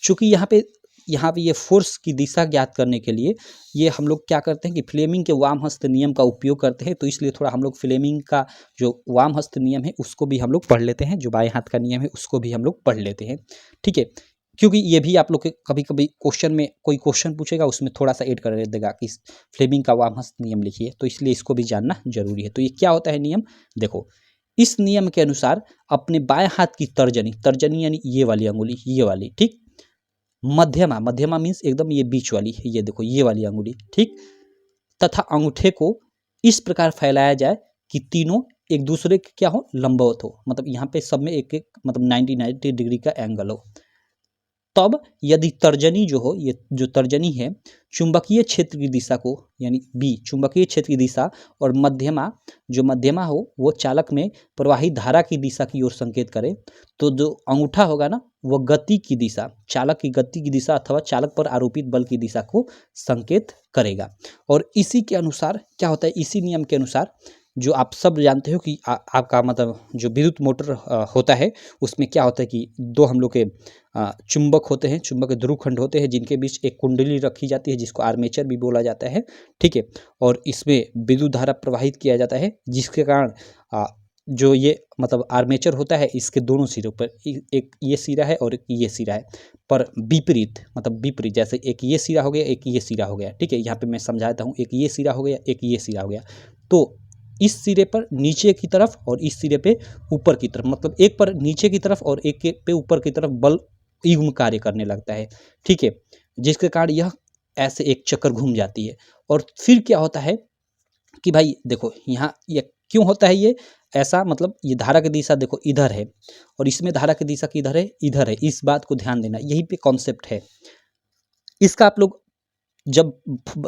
चूंकि यहाँ पे ये फोर्स की दिशा ज्ञात करने के लिए ये हम लोग क्या करते हैं कि फ्लेमिंग के वामहस्त नियम का उपयोग करते हैं। तो इसलिए थोड़ा हम लोग फ्लेमिंग का जो वामहस्त नियम है उसको भी हम लोग पढ़ लेते हैं, जो बाएं हाथ का नियम है उसको भी हम लोग पढ़ लेते हैं। ठीक है, क्योंकि ये भी आप लोग के कभी कभी क्वेश्चन में कोई क्वेश्चन पूछेगा उसमें थोड़ा सा ऐड कर देगा कि फ्लेमिंग का वामहस्त नियम लिखिए, तो इसलिए इसको भी जानना जरूरी है। तो ये क्या होता है नियम, देखो इस नियम के अनुसार अपने बाएं हाथ की तर्जनी, तर्जनी यानी ये वाली अंगुली, ये वाली, ठीक, मध्यमा, मध्यमा मीन्स एकदम ये बीच वाली, ये देखो ये वाली अंगुली, ठीक, तथा अंगूठे को इस प्रकार फैलाया जाए कि तीनों एक दूसरे के क्या हो, लंबवत हो, मतलब यहाँ पे सब में एक एक मतलब 90 डिग्री का एंगल हो। तब यदि तर्जनी जो हो, ये जो तर्जनी है चुंबकीय क्षेत्र की दिशा को यानी बी चुंबकीय क्षेत्र की दिशा, और मध्यमा जो मध्यमा हो वो चालक में प्रवाहित धारा की दिशा की ओर संकेत करे, तो जो अंगूठा होगा ना वो गति की दिशा, चालक की गति की दिशा अथवा चालक पर आरोपित बल की दिशा को संकेत करेगा। और इसी के अनुसार क्या होता है, इसी नियम के अनुसार जो आप सब जानते हो कि आपका मतलब जो विद्युत मोटर होता है उसमें क्या होता है कि दो हम लोग के चुंबक होते हैं, चुंबक के ध्रुव खंड होते हैं जिनके बीच एक कुंडली रखी जाती है जिसको आर्मेचर भी बोला जाता है। ठीक है, और इसमें विद्युत धारा प्रवाहित किया जाता है, जिसके कारण जो ये मतलब आर्मेचर होता है इसके दोनों सिरों पर एक ये सिरा है और एक ये सिरा है, पर विपरीत मतलब विपरीत, जैसे एक ये सिरा हो गया एक ये सिरा हो गया। ठीक है, यहाँ पे मैं समझाता हूँ, एक ये सिरा हो गया एक ये सिरा हो गया, तो इस सिरे पर नीचे की तरफ और इस सिरे पे ऊपर की तरफ, मतलब एक पर नीचे की तरफ और एक पे ऊपर की तरफ बल युग्म कार्य करने लगता है। ठीक है, जिसके कारण यह ऐसे एक चक्कर घूम जाती है। और फिर क्या होता है कि भाई देखो यहाँ ये क्यों होता है ये ऐसा, मतलब ये धारा की दिशा देखो इधर है और इसमें धारा की दिशा किधर है, इधर है। इस बात को ध्यान देना, यही पे कॉन्सेप्ट है इसका। आप लोग जब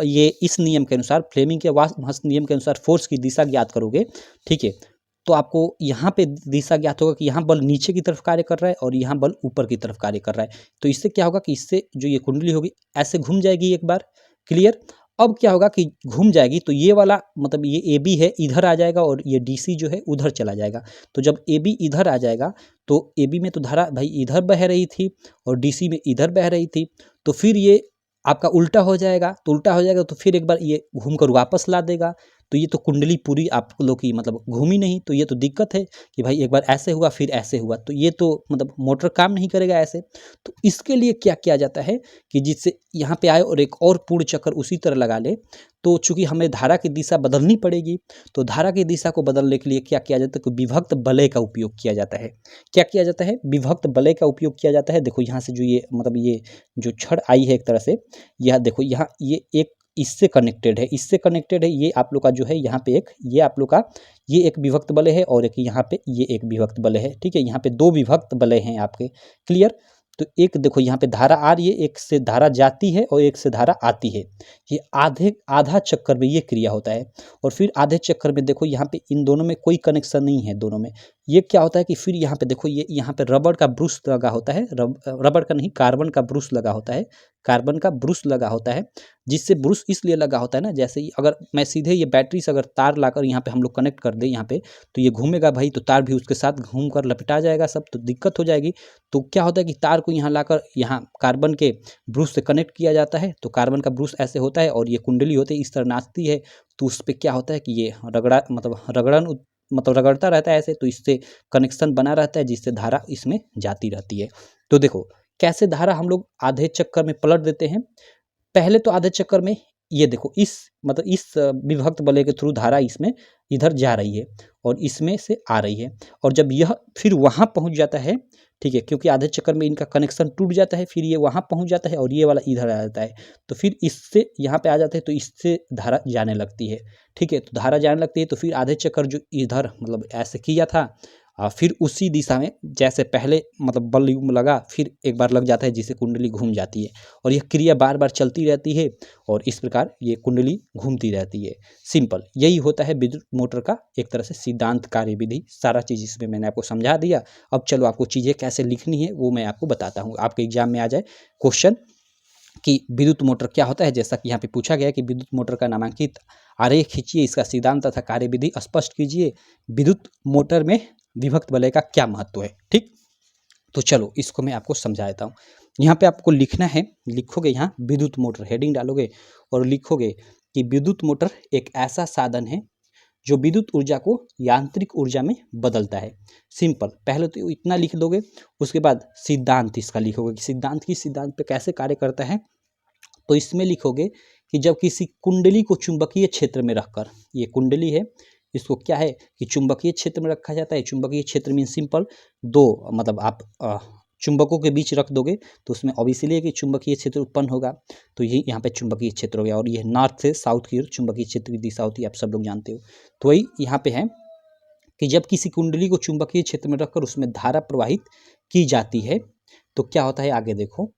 ये इस नियम के अनुसार फ्लेमिंग के वामहस्त नियम के अनुसार फोर्स की दिशा ज्ञात करोगे, ठीक है, तो आपको यहाँ पे दिशा ज्ञात होगा कि यहाँ बल नीचे की तरफ कार्य कर रहा है और यहाँ बल ऊपर की तरफ कार्य कर रहा है। तो इससे क्या होगा कि इससे जो ये कुंडली होगी ऐसे घूम जाएगी एक बार, क्लियर। अब क्या होगा कि घूम जाएगी तो ये वाला मतलब ये ए बी है इधर आ जाएगा और ये डी सी जो है उधर चला जाएगा। तो जब ए बी इधर आ जाएगा तो ए बी में तो धारा भाई इधर बह रही थी और डी सी में इधर बह रही थी, तो फिर ये आपका उल्टा हो जाएगा। तो उल्टा हो जाएगा तो फिर एक बार ये घूमकर वापस ला देगा, तो ये तो कुंडली पूरी आप लोग की मतलब घूमी नहीं, तो ये तो दिक्कत है कि भाई एक बार ऐसे हुआ फिर ऐसे हुआ, तो ये तो मतलब मोटर काम नहीं करेगा ऐसे। तो इसके लिए क्या किया जाता है कि जिससे यहाँ पे आए और एक और पूर्ण चक्कर उसी तरह लगा ले, तो चूंकि हमें धारा की दिशा बदलनी पड़ेगी, तो धारा की दिशा को बदलने के लिए क्या किया जाता है कि विभक्त वलय का उपयोग किया जाता है। क्या किया जाता है, विभक्त वलय का उपयोग किया जाता है। देखो यहाँ से जो ये मतलब ये जो छड़ आई है एक तरह से, यह देखो यहाँ ये एक इससे कनेक्टेड है, इससे कनेक्टेड है, ये आप लोग का जो है यहाँ पे एक ये आप लोग का ये एक विभक्त वलय है और एक यहाँ पे ये एक विभक्त वलय है। ठीक है, यहाँ पे दो विभक्त वलय हैं आपके, क्लियर। तो एक देखो यहाँ पे धारा आ रही है, एक से धारा जाती है और एक से धारा आती है। ये आधा चक्कर में ये क्रिया होता है। और फिर आधे चक्कर में देखो यहाँ पे इन दोनों में कोई कनेक्शन नहीं है दोनों में। ये क्या होता है कि फिर यहाँ पे देखो ये यहाँ पे रबड़ का ब्रूस लगा होता है, रबड़ का नहीं कार्बन का ब्रूस लगा होता है, कार्बन का ब्रूस लगा होता है, जिससे ब्रूस इसलिए लगा होता है ना, जैसे ही अगर मैं सीधे ये बैटरी से अगर तार लाकर यहाँ पे हम लोग कनेक्ट कर दें यहाँ पे, तो ये घूमेगा भाई, तो तार भी उसके साथ घूम कर लपटा जाएगा सब, तो दिक्कत हो जाएगी। तो क्या होता है कि तार को यहाँ लाकर यहाँ कार्बन के ब्रूस से कनेक्ट किया जाता है, तो कार्बन का ब्रूस ऐसे होता है और ये कुंडली होती है इस तरह नाचती है, तो उस पर क्या होता है कि ये रगड़ता रहता है ऐसे, तो इससे कनेक्शन बना रहता है, जिससे धारा इसमें जाती रहती है। तो देखो कैसे धारा हम लोग आधे चक्कर में पलट देते हैं। पहले तो आधे चक्कर में ये देखो इस विभक्त वलय के थ्रू धारा इसमें इधर जा रही है और इसमें से आ रही है, और जब यह फिर वहाँ पहुँच जाता है, ठीक है, क्योंकि आधे चक्कर में इनका कनेक्शन टूट जाता है, फिर ये वहाँ पहुँच जाता है और ये वाला इधर आ जाता है, तो फिर इससे यहाँ पे आ जाते हैं, तो इससे धारा जाने लगती है, ठीक है। तो धारा जाने लगती है, तो फिर आधे चक्कर जो इधर मतलब ऐसे किया था, फिर उसी दिशा में जैसे पहले मतलब बल युग्म लगा, फिर एक बार लग जाता है, जिससे कुंडली घूम जाती है, और यह क्रिया बार बार चलती रहती है और इस प्रकार ये कुंडली घूमती रहती है। सिंपल यही होता है विद्युत मोटर का एक तरह से सिद्धांत कार्यविधि। सारा चीज़ इसमें मैंने आपको समझा दिया। अब चलो आपको चीज़ें कैसे लिखनी है वो मैं आपको बताता हूँ। आपके एग्जाम में आ जाए क्वेश्चन कि विद्युत मोटर क्या होता है, जैसा कि यहाँ पे पूछा गया है कि विद्युत मोटर का नामांकित आरेख खींचिए, इसका सिद्धांत तथा कार्यविधि स्पष्ट कीजिए, विद्युत मोटर में विभक्त वलय का क्या महत्व है। ठीक, तो चलो इसको मैं आपको समझा देता हूँ। यहाँ पे आपको लिखना है, लिखोगे यहाँ विद्युत मोटर, हेडिंग डालोगे और लिखोगे कि विद्युत मोटर एक ऐसा साधन है जो विद्युत ऊर्जा को यांत्रिक ऊर्जा में बदलता है। सिंपल, पहले तो इतना लिख दोगे, उसके बाद सिद्धांत इसका लिखोगे कि सिद्धांत पे कैसे कार्य करता है। तो इसमें लिखोगे कि जब किसी कुंडली को चुंबकीय क्षेत्र में रखकर, ये कुंडली है, इसको क्या है कि चुंबकीय क्षेत्र में रखा जाता है। चुंबकीय क्षेत्र मीन सिंपल दो, मतलब आप चुंबकों के बीच रख दोगे तो उसमें ऑब्वियसली है कि चुंबकीय क्षेत्र उत्पन्न होगा, तो ये यहाँ पे चुंबकीय क्षेत्र हो गया, और ये नॉर्थ से साउथ की ओर चुंबकीय क्षेत्र की दिशा होती है, आप सब लोग जानते हो। तो वही यहाँ पे है कि जब किसी कुंडली को चुंबकीय क्षेत्र में रखकर उसमें धारा प्रवाहित की जाती है, तो क्या होता है आगे देखो,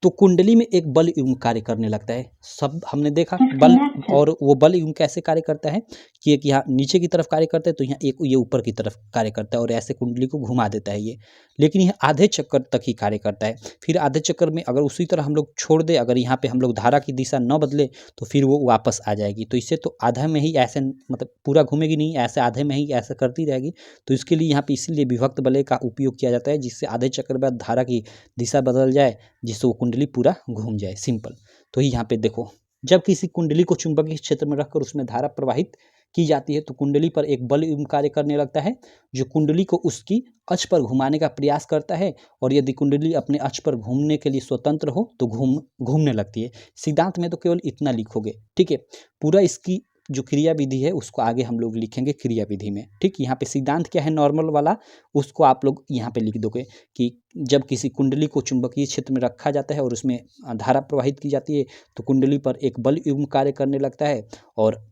तो कुंडली में एक बल युग्म कार्य करने लगता है। सब हमने देखा बल, और वो बल युग्म कैसे कार्य करता है कि एक यहाँ नीचे की तरफ कार्य करता है, तो यहाँ एक ये ऊपर की तरफ कार्य करता है और ऐसे कुंडली को घुमा देता है ये, लेकिन यह आधे चक्कर तक ही कार्य करता है। फिर आधे चक्कर में अगर उसी तरह हम लोग छोड़ दे, अगर यहाँ पे हम लोग धारा की दिशा न बदले, तो फिर वो वापस आ जाएगी। तो इससे तो आधा में ही ऐसे मतलब पूरा घूमेगी नहीं, ऐसे आधे में ही ऐसा करती रहेगी। तो इसके लिए यहाँ पे इसीलिए विभक्त वलय का उपयोग किया जाता है, जिससे आधे चक्कर बाद धारा की दिशा बदल जाए, जिससे वो कुंडली पूरा घूम जाए। सिंपल, तो यहाँ पे देखो, जब किसी कुंडली को चुंबकीय क्षेत्र में रखकर उसमें धारा प्रवाहित की जाती है, तो कुंडली पर एक बल युग्म कार्य करने लगता है, जो कुंडली को उसकी अक्ष पर घुमाने का प्रयास करता है, और यदि कुंडली अपने अक्ष पर घूमने के लिए स्वतंत्र हो तो घूमने लगती है। सिद्धांत में तो केवल इतना लिखोगे, ठीक है। पूरा इसकी जो क्रिया विधि है उसको आगे हम लोग लिखेंगे क्रिया विधि में। ठीक, यहाँ पे सिद्धांत क्या है नॉर्मल वाला, उसको आप लोग यहाँ पे लिख दोगे कि जब किसी कुंडली को चुंबकीय क्षेत्र में रखा जाता है और उसमें धारा प्रवाहित की जाती है, तो कुंडली पर एक बल युग्म कार्य करने लगता है, और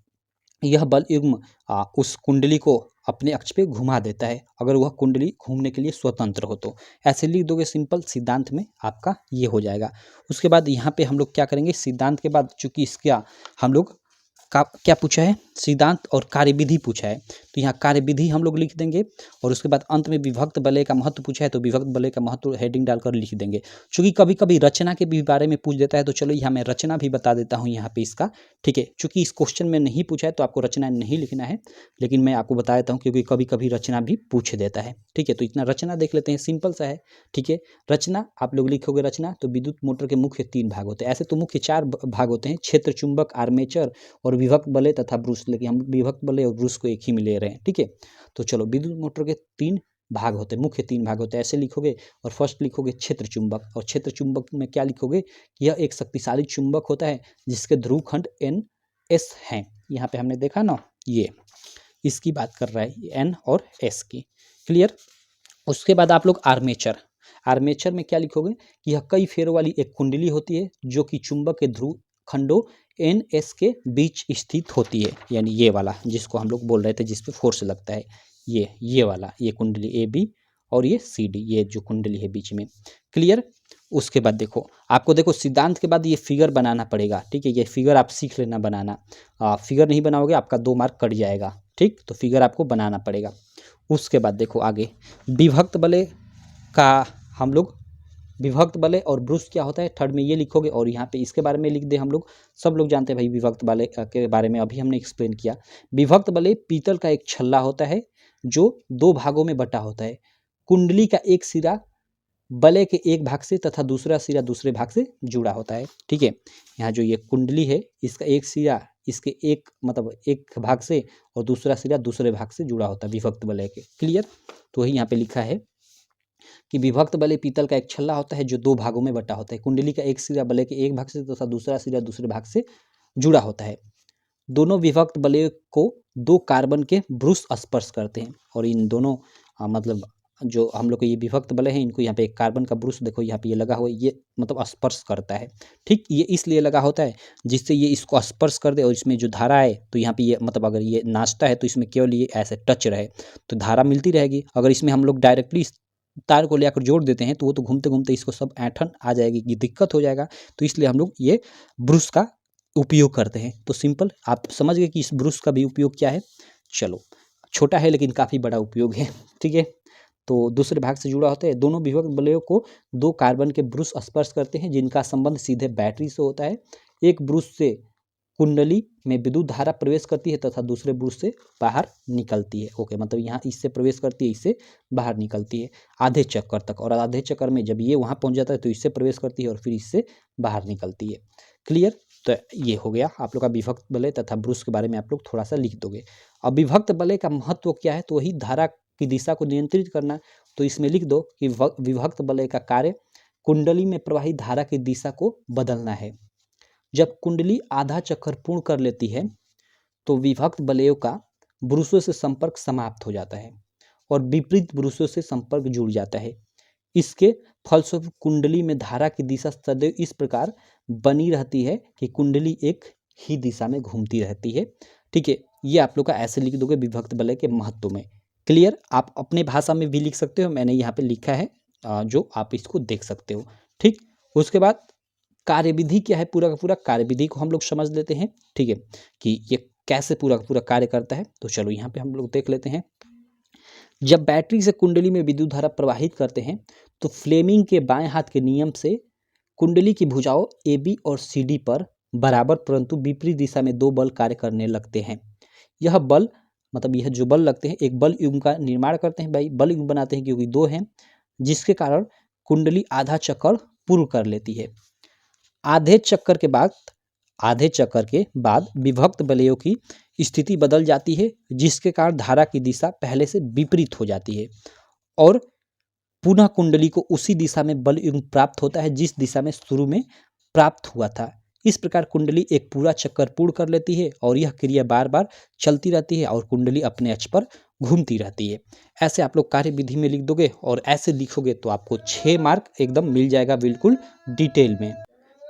यह बल युग्म उस कुंडली को अपने अक्ष पे घुमा देता है, अगर वह कुंडली घूमने के लिए स्वतंत्र हो तो। ऐसे लिख दोगे सिंपल, सिद्धांत में आपका ये हो जाएगा। उसके बाद यहाँ पे हम लोग क्या करेंगे, सिद्धांत के बाद चूंकि इसका हम लोग का क्या पूछा है, सिद्धांत और कार्यविधि पूछा है, तो यहाँ कार्यविधि हम लोग लिख देंगे, और उसके बाद अंत में विभक्त वलय का महत्व पूछा है, तो विभक्त वलय का महत्व हेडिंग डालकर लिख देंगे। चूंकि कभी कभी रचना के भी बारे में पूछ देता है, तो चलो यहाँ मैं रचना भी बता देता हूँ यहाँ पे इसका, ठीक है। चूंकि इस क्वेश्चन में नहीं पूछा है तो आपको रचना नहीं लिखना है, लेकिन मैं आपको बता देता हूँ क्योंकि कभी कभी रचना भी पूछ देता है, ठीक है। तो इतना रचना देख लेते हैं, सिंपल सा है, ठीक है। रचना आप लोग लिखोगे रचना, तो विद्युत मोटर के मुख्य 3 भाग होते हैं, ऐसे तो मुख्य 4 भाग होते हैं, क्षेत्र, चुंबक, आर्मेचर और विभक्त वलय तथा ब्रूस, लेकिन हम विभक्त वलय और ब्रूस को एक ही में ले रहे हैं, ठीक है। तो चलो विद्युत मोटर के 3 भाग होते हैं, मुख्य 3 भाग होते हैं, ऐसे लिखोगे। और फर्स्ट लिखोगे क्षेत्र चुंबक, और क्षेत्र चुंबक में क्या लिखोगे कि यह एक शक्तिशाली चुंबक होता है जिसके ध्रुव खंड NS हैं। यहाँ पे हमने देखा ना, ये इसकी बात कर रहा है, N और S की, क्लियर। उसके बाद आप लोग आर्मेचर, आर्मेचर में क्या लिखोगे कि यह कई फेरों वाली एक कुंडली होती है जो कि चुंबक के ध्रुव खंडों NS के बीच स्थित होती है, यानी ये वाला जिसको हम लोग बोल रहे थे जिस पे फोर्स लगता है, ये वाला, ये कुंडली AB और ये CD, ये जो कुंडली है बीच में, क्लियर। उसके बाद देखो, आपको देखो सिद्धांत के बाद ये फिगर बनाना पड़ेगा, ठीक है। ये फिगर आप सीख लेना बनाना, फिगर नहीं बनाओगे आपका 2 मार्क कट जाएगा, ठीक। तो फिगर आपको बनाना पड़ेगा। उसके बाद देखो आगे विभक्त वलय का हम लोग विभक्त वलय और ब्रूस क्या होता है, थर्ड में ये लिखोगे और यहाँ पे इसके बारे में लिख दे। हम लोग सब लोग जानते हैं भाई विभक्त वलय के बारे में अभी हमने एक्सप्लेन किया। विभक्त वलय पीतल का एक छल्ला होता है जो दो भागों में बटा होता है। कुंडली का एक सिरा वलय के एक भाग से तथा दूसरा सिरा दूसरे भाग से जुड़ा होता है। ठीक है, यहाँ जो ये कुंडली है इसका एक सिरा इसके एक मतलब एक भाग से और दूसरा सिरा दूसरे भाग से जुड़ा होता है विभक्त वलय के। क्लियर, तो वही यहाँ पे लिखा है कि विभक्त वलय पीतल का एक छल्ला होता है जो दो भागों में बटा होता है। कुंडली का एक सिरा वलय के एक भाग से तथा दूसरा सिरा दूसरे भाग से जुड़ा होता है। दोनों विभक्त वलय को दो कार्बन के ब्रूस स्पर्श करते हैं और इन दोनों मतलब जो हम लोग को ये विभक्त वलय है इनको यहाँ पे एक कार्बन का ब्रूस देखो यहाँ पे ये लगा हुआ है, ये मतलब स्पर्श करता है। ठीक, ये इसलिए लगा होता है जिससे ये इसको स्पर्श कर दे और इसमें जो धारा है तो यहाँ पे ये मतलब अगर ये नाचता है तो इसमें केवल ये ऐसे टच रहे तो धारा मिलती रहेगी। अगर इसमें हम लोग डायरेक्टली तार को लेकर जोड़ देते हैं तो वो तो घूमते घूमते इसको सब ऐंठन आ जाएगी, ये दिक्कत हो जाएगा। तो इसलिए हम लोग ये ब्रूस का उपयोग करते हैं। तो सिंपल आप समझ गए कि इस ब्रूस का भी उपयोग क्या है। चलो, छोटा है लेकिन काफ़ी बड़ा उपयोग है। ठीक है, तो दूसरे भाग से जुड़ा होता है। दोनों विभक्त वलयों को दो कार्बन के ब्रूस स्पर्श करते हैं जिनका संबंध सीधे बैटरी से होता है। एक ब्रूस से कुंडली में विद्युत धारा प्रवेश करती है तथा दूसरे ब्रूस से बाहर निकलती है। ओके, मतलब यहाँ इससे प्रवेश करती है, इससे बाहर निकलती है आधे चक्कर तक, और आधे चक्कर में जब ये वहाँ पहुँच जाता है तो इससे प्रवेश करती है और फिर इससे बाहर निकलती है। क्लियर, तो ये हो गया आप लोग का विभक्त वलय तथा ब्रूस के बारे में आप लोग थोड़ा सा लिख दोगे। अब विभक्त वलय का महत्व क्या है, तो वही धारा की दिशा को नियंत्रित करना। तो इसमें लिख दो कि विभक्त वलय का कार्य कुंडली में प्रवाहित धारा की दिशा को बदलना है। जब कुंडली आधा चक्कर पूर्ण कर लेती है तो विभक्त वलयों का ब्रूसों से संपर्क समाप्त हो जाता है और विपरीत ब्रूसों से संपर्क जुड़ जाता है। इसके फलस्वरूप कुंडली में धारा की दिशा सदैव इस प्रकार बनी रहती है कि कुंडली एक ही दिशा में घूमती रहती है। ठीक है, ये आप लोग का ऐसे लिख दोगे विभक्त वलय के महत्व में। क्लियर, आप अपने भाषा में भी लिख सकते हो, मैंने यहाँ पे लिखा है जो आप इसको देख सकते हो। ठीक, उसके बाद कार्यविधि क्या है, पूरा का पूरा कार्यविधि को हम लोग समझ लेते हैं। ठीक है, कि ये कैसे पूरा का पूरा कार्य करता है। तो चलो यहाँ पे हम लोग देख लेते हैं। जब बैटरी से कुंडली में विद्युत धारा प्रवाहित करते हैं तो फ्लेमिंग के बाएं हाथ के नियम से कुंडली की भुजाओं AB और CD पर बराबर परंतु विपरीत दिशा में दो बल कार्य करने लगते हैं। यह बल मतलब यह जो बल लगते हैं एक बल युग्म का निर्माण करते हैं। भाई बल युग्म बनाते हैं क्योंकि दो हैं, जिसके कारण कुंडली आधा चक्कर पूर्ण कर लेती है। आधे चक्कर के बाद विभक्त वलयों की स्थिति बदल जाती है जिसके कारण धारा की दिशा पहले से विपरीत हो जाती है और पुनः कुंडली को उसी दिशा में बल युग्म प्राप्त होता है जिस दिशा में शुरू में प्राप्त हुआ था। इस प्रकार कुंडली एक पूरा चक्कर पूर्ण कर लेती है और यह क्रिया बार बार चलती रहती है और कुंडली अपने अक्ष पर घूमती रहती है। ऐसे आप लोग कार्य विधि में लिख दोगे और ऐसे लिखोगे तो आपको 6 मार्क एकदम मिल जाएगा बिल्कुल डिटेल में।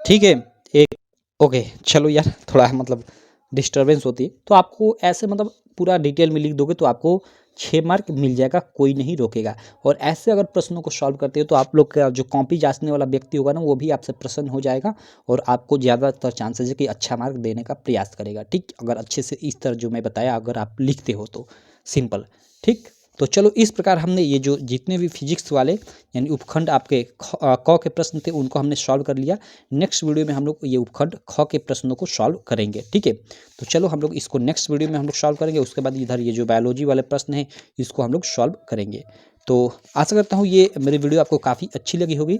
ठीक है, एक ओके, चलो यार थोड़ा मतलब डिस्टर्बेंस होती है तो आपको ऐसे मतलब पूरा डिटेल में लिख दोगे तो आपको 6 मार्क मिल जाएगा, कोई नहीं रोकेगा। और ऐसे अगर प्रश्नों को सॉल्व करते हो तो आप लोग का जो कॉपी जांचने वाला व्यक्ति होगा ना वो भी आपसे प्रसन्न हो जाएगा और आपको ज़्यादातर चांसेस है कि अच्छा मार्क देने का प्रयास करेगा। ठीक, अगर अच्छे से इस तरह जो मैं बताया अगर आप लिखते हो तो सिंपल। ठीक, तो चलो इस प्रकार हमने ये जो जितने भी फिजिक्स वाले यानी उपखंड आपके क के प्रश्न थे उनको हमने सॉल्व कर लिया। नेक्स्ट वीडियो में हम लोग ये उपखंड ख के प्रश्नों को सॉल्व करेंगे। ठीक है, तो चलो हम लोग इसको नेक्स्ट वीडियो में हम लोग सॉल्व करेंगे। उसके बाद इधर ये जो बायोलॉजी वाले प्रश्न हैं इसको हम लोग सॉल्व करेंगे। तो आशा करता हूँ ये मेरी वीडियो आपको काफ़ी अच्छी लगी होगी।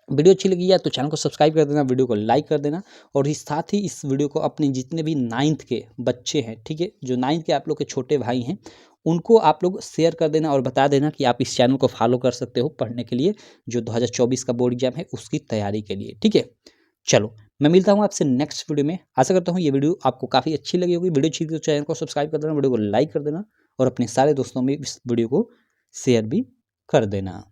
वीडियो अच्छी लगी है तो चैनल को सब्सक्राइब कर देना, वीडियो को लाइक कर देना और इस साथ ही इस वीडियो को अपने जितने भी 9th के बच्चे हैं, ठीक है, जो 9th के आप लोग के छोटे भाई हैं उनको आप लोग शेयर कर देना और बता देना कि आप इस चैनल को फॉलो कर सकते हो पढ़ने के लिए जो 2024 का बोर्ड एग्जाम है उसकी तैयारी के लिए। ठीक है, चलो मैं मिलता हूँ आपसे नेक्स्ट वीडियो में। आशा करता हूँ ये वीडियो आपको काफ़ी अच्छी लगी होगी। वीडियो अच्छी लगी तो चैनल को सब्सक्राइब कर देना, वीडियो को लाइक कर देना और अपने सारे दोस्तों में इस वीडियो को शेयर भी कर देना।